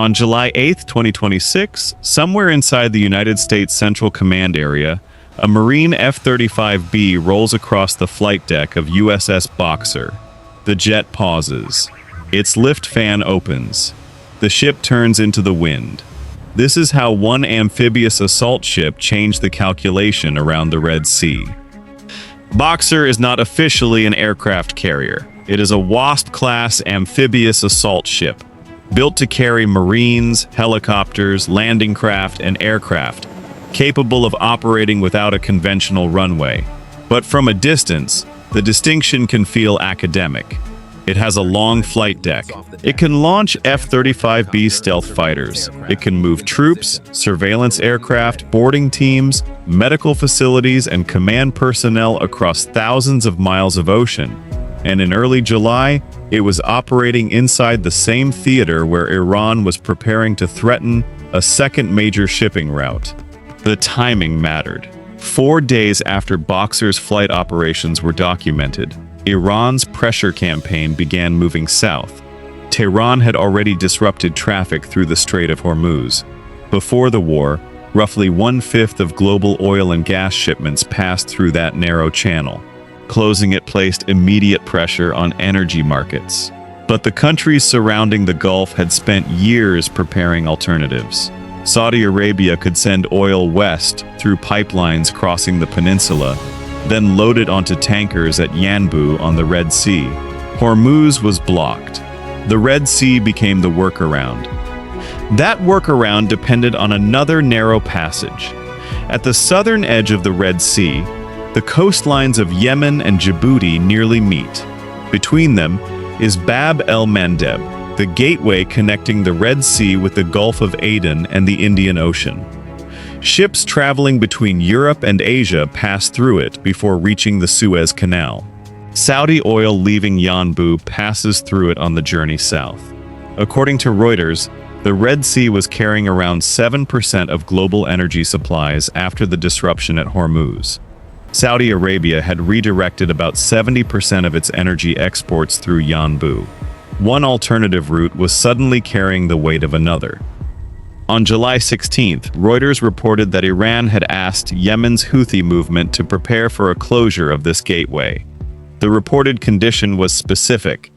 On July 8, 2026, somewhere inside the United States Central Command area, a Marine F-35B rolls across the flight deck of USS Boxer. The jet pauses. Its lift fan opens. The ship turns into the wind. This is how one amphibious assault ship changed the calculation around the Red Sea. Boxer is not officially an aircraft carrier. It is a Wasp-class amphibious assault ship, built to carry Marines, helicopters, landing craft, and aircraft, capable of operating without a conventional runway. But from a distance, the distinction can feel academic. It has a long flight deck. It can launch F-35B stealth fighters. It can move troops, surveillance aircraft, boarding teams, medical facilities, and command personnel across thousands of miles of ocean. And in early July, it was operating inside the same theater where Iran was preparing to threaten a second major shipping route. The timing mattered. 4 days after Boxer's flight operations were documented, Iran's pressure campaign began moving south. Tehran had already disrupted traffic through the Strait of Hormuz. Before the war, roughly 1/5 of global oil and gas shipments passed through that narrow channel. Closing it placed immediate pressure on energy markets. But the countries surrounding the Gulf had spent years preparing alternatives. Saudi Arabia could send oil west through pipelines crossing the peninsula, then load it onto tankers at Yanbu on the Red Sea. Hormuz was blocked. The Red Sea became the workaround. That workaround depended on another narrow passage. At the southern edge of the Red Sea, the coastlines of Yemen and Djibouti nearly meet. Between them is Bab el-Mandeb, the gateway connecting the Red Sea with the Gulf of Aden and the Indian Ocean. Ships traveling between Europe and Asia pass through it before reaching the Suez Canal. Saudi oil leaving Yanbu passes through it on the journey south. According to Reuters, the Red Sea was carrying around 7% of global energy supplies after the disruption at Hormuz. Saudi Arabia had redirected about 70% of its energy exports through Yanbu. One alternative route was suddenly carrying the weight of another. On July 16th, Reuters reported that Iran had asked Yemen's Houthi movement to prepare for a closure of this gateway. The reported condition was specific.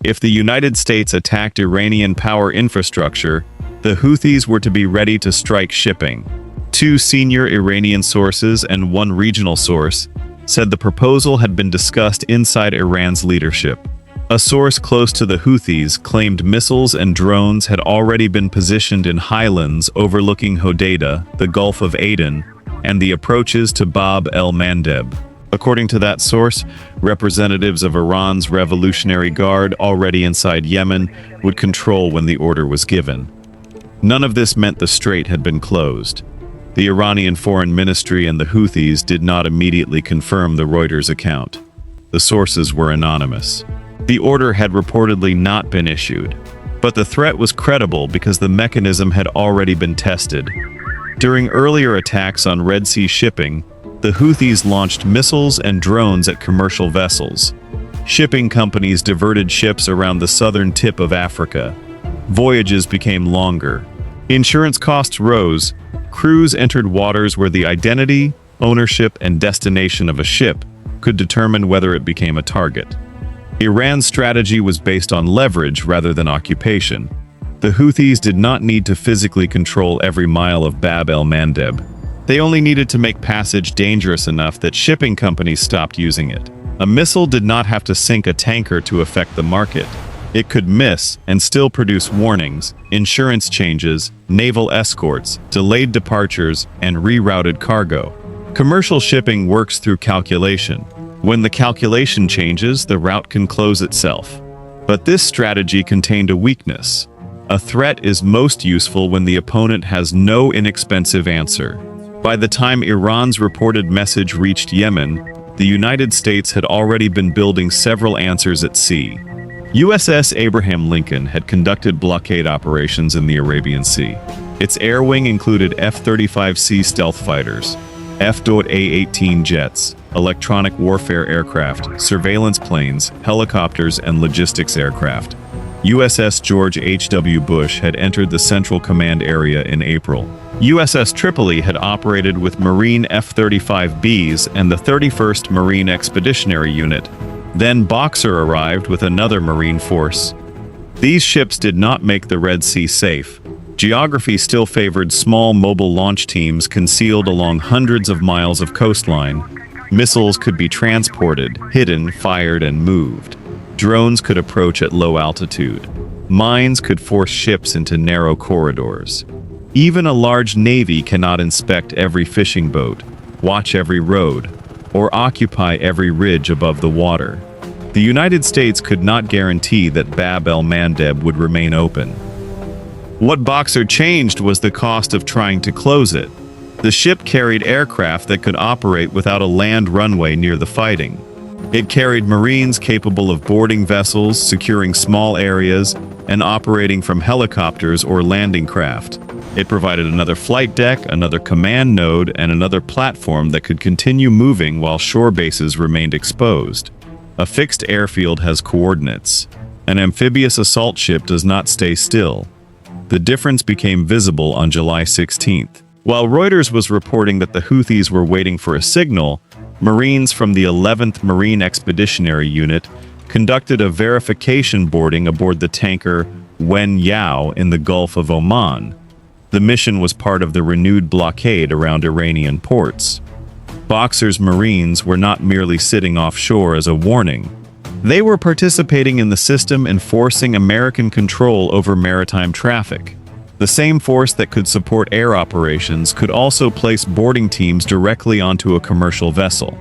If the United States attacked Iranian power infrastructure, the Houthis were to be ready to strike shipping. 2 senior Iranian sources and 1 regional source said the proposal had been discussed inside Iran's leadership. A source close to the Houthis claimed missiles and drones had already been positioned in highlands overlooking Hodeidah, the Gulf of Aden, and the approaches to Bab el-Mandeb. According to that source, representatives of Iran's Revolutionary Guard already inside Yemen would control when the order was given. None of this meant the strait had been closed. The Iranian Foreign Ministry and the Houthis did not immediately confirm the Reuters account. The sources were anonymous. The order had reportedly not been issued, but the threat was credible because the mechanism had already been tested. During earlier attacks on Red Sea shipping, the Houthis launched missiles and drones at commercial vessels. Shipping companies diverted ships around the southern tip of Africa. Voyages became longer. Insurance costs rose. Crews entered waters where the identity, ownership, and destination of a ship could determine whether it became a target. Iran's strategy was based on leverage rather than occupation. The Houthis did not need to physically control every mile of Bab el-Mandeb. They only needed to make passage dangerous enough that shipping companies stopped using it. A missile did not have to sink a tanker to affect the market. It could miss and still produce warnings, insurance changes, naval escorts, delayed departures, and rerouted cargo. Commercial shipping works through calculation. When the calculation changes, the route can close itself. But this strategy contained a weakness. A threat is most useful when the opponent has no inexpensive answer. By the time Iran's reported message reached Yemen, the United States had already been building several answers at sea. USS Abraham Lincoln had conducted blockade operations in the Arabian Sea. Its air wing included F-35C stealth fighters, F-A-18 jets, electronic warfare aircraft, surveillance planes, helicopters, and logistics aircraft. USS George H.W. Bush had entered the Central Command area in April. USS Tripoli had operated with Marine F-35Bs and the 31st Marine Expeditionary Unit. Then Boxer arrived with another Marine force. These ships did not make the Red Sea safe. Geography still favored small mobile launch teams concealed along hundreds of miles of coastline. Missiles could be transported, hidden, fired, and moved. Drones could approach at low altitude. Mines could force ships into narrow corridors. Even a large navy cannot inspect every fishing boat, watch every road, or occupy every ridge above the water. The United States could not guarantee that Bab el-Mandeb would remain open. What Boxer changed was the cost of trying to close it. The ship carried aircraft that could operate without a land runway near the fighting. It carried Marines capable of boarding vessels, securing small areas, and operating from helicopters or landing craft. It provided another flight deck, another command node, and another platform that could continue moving while shore bases remained exposed. A fixed airfield has coordinates. An amphibious assault ship does not stay still. The difference became visible on July 16th. While Reuters was reporting that the Houthis were waiting for a signal, Marines from the 11th Marine Expeditionary Unit conducted a verification boarding aboard the tanker Wen Yao in the Gulf of Oman. The mission was part of the renewed blockade around Iranian ports. Boxer's Marines were not merely sitting offshore as a warning. They were participating in the system enforcing American control over maritime traffic. The same force that could support air operations could also place boarding teams directly onto a commercial vessel.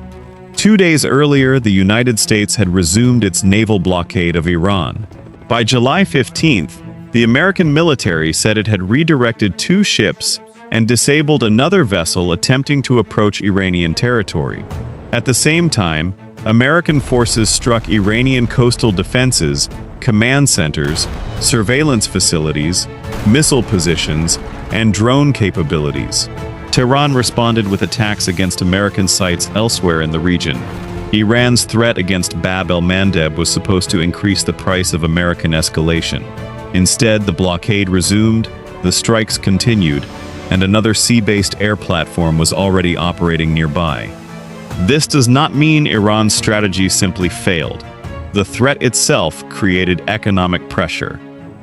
2 days earlier, the United States had resumed its naval blockade of Iran. By July 15th, the American military said it had redirected 2 ships and disabled another vessel attempting to approach Iranian territory. At the same time, American forces struck Iranian coastal defenses, command centers, surveillance facilities, missile positions, and drone capabilities. Tehran responded with attacks against American sites elsewhere in the region. Iran's threat against Bab el-Mandeb was supposed to increase the price of American escalation. Instead, the blockade resumed, the strikes continued, and another sea-based air platform was already operating nearby. This does not mean Iran's strategy simply failed. The threat itself created economic pressure.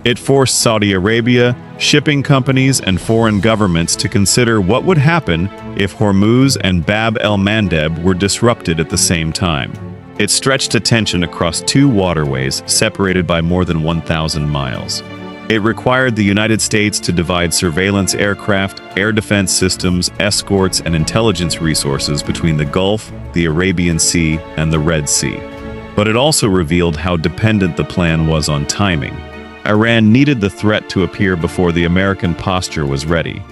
It forced Saudi Arabia, shipping companies, and foreign governments to consider what would happen if Hormuz and Bab el-Mandeb were disrupted at the same time. It stretched attention across 2 waterways separated by more than 1,000 miles. It required the United States to divide surveillance aircraft, air defense systems, escorts, and intelligence resources between the Gulf, the Arabian Sea, and the Red Sea. But it also revealed how dependent the plan was on timing. Iran needed the threat to appear before the American posture was ready.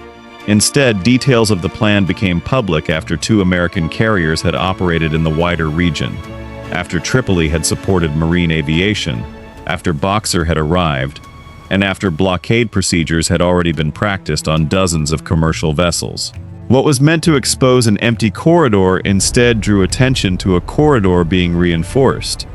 Instead, details of the plan became public after 2 American carriers had operated in the wider region, after Tripoli had supported marine aviation, after Boxer had arrived, and after blockade procedures had already been practiced on dozens of commercial vessels. What was meant to expose an empty corridor instead drew attention to a corridor being reinforced.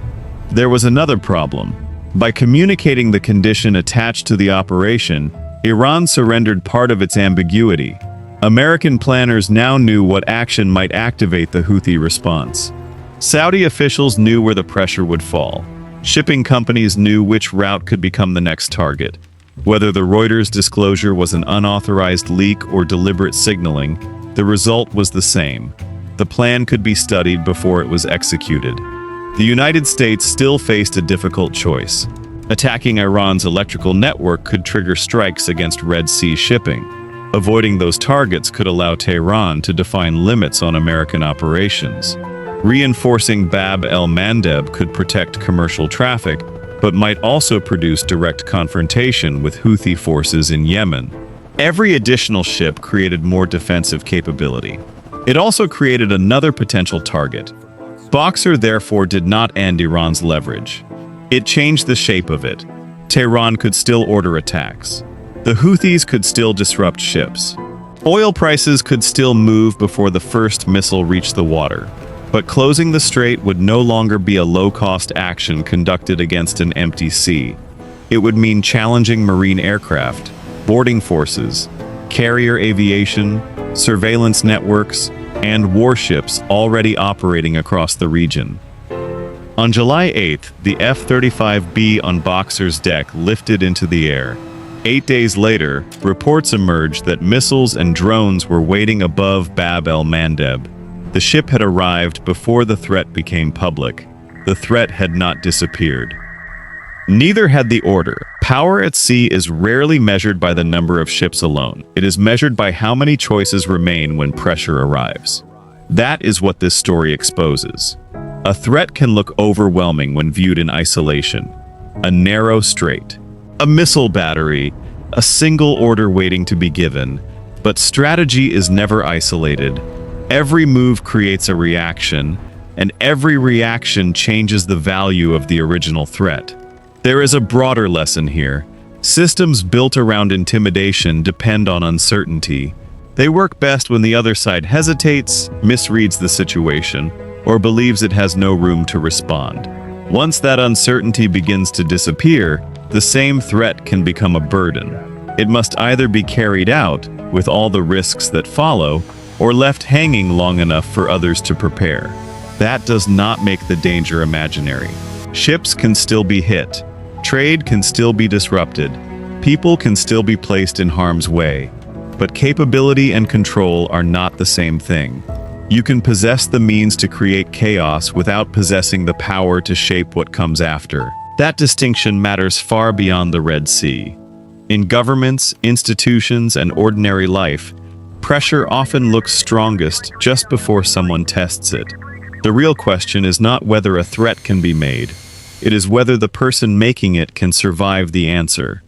There was another problem. By communicating the condition attached to the operation, Iran surrendered part of its ambiguity. American planners now knew what action might activate the Houthi response. Saudi officials knew where the pressure would fall. Shipping companies knew which route could become the next target. Whether the Reuters disclosure was an unauthorized leak or deliberate signaling, the result was the same. The plan could be studied before it was executed. The United States still faced a difficult choice. Attacking Iran's electrical network could trigger strikes against Red Sea shipping. Avoiding those targets could allow Tehran to define limits on American operations. Reinforcing Bab el-Mandeb could protect commercial traffic, but might also produce direct confrontation with Houthi forces in Yemen. Every additional ship created more defensive capability. It also created another potential target. Boxer therefore did not end Iran's leverage. It changed the shape of it. Tehran could still order attacks. The Houthis could still disrupt ships. Oil prices could still move before the first missile reached the water. But closing the strait would no longer be a low-cost action conducted against an empty sea. It would mean challenging marine aircraft, boarding forces, carrier aviation, surveillance networks, and warships already operating across the region. On July 8th, the F-35B on Boxer's deck lifted into the air. 8 days later, reports emerged that missiles and drones were waiting above Bab el-Mandeb. The ship had arrived before the threat became public. The threat had not disappeared. Neither had the order. Power at sea is rarely measured by the number of ships alone. It is measured by how many choices remain when pressure arrives. That is what this story exposes. A threat can look overwhelming when viewed in isolation. A narrow strait, a missile battery, a single order waiting to be given. But strategy is never isolated. Every move creates a reaction, and every reaction changes the value of the original threat. There is a broader lesson here. Systems built around intimidation depend on uncertainty. They work best when the other side hesitates, misreads the situation, or believes it has no room to respond. Once that uncertainty begins to disappear, the same threat can become a burden. It must either be carried out, with all the risks that follow, or left hanging long enough for others to prepare. That does not make the danger imaginary. Ships can still be hit. Trade can still be disrupted. People can still be placed in harm's way. But capability and control are not the same thing. You can possess the means to create chaos without possessing the power to shape what comes after. That distinction matters far beyond the Red Sea. In governments, institutions, and ordinary life, pressure often looks strongest just before someone tests it. The real question is not whether a threat can be made. It is whether the person making it can survive the answer.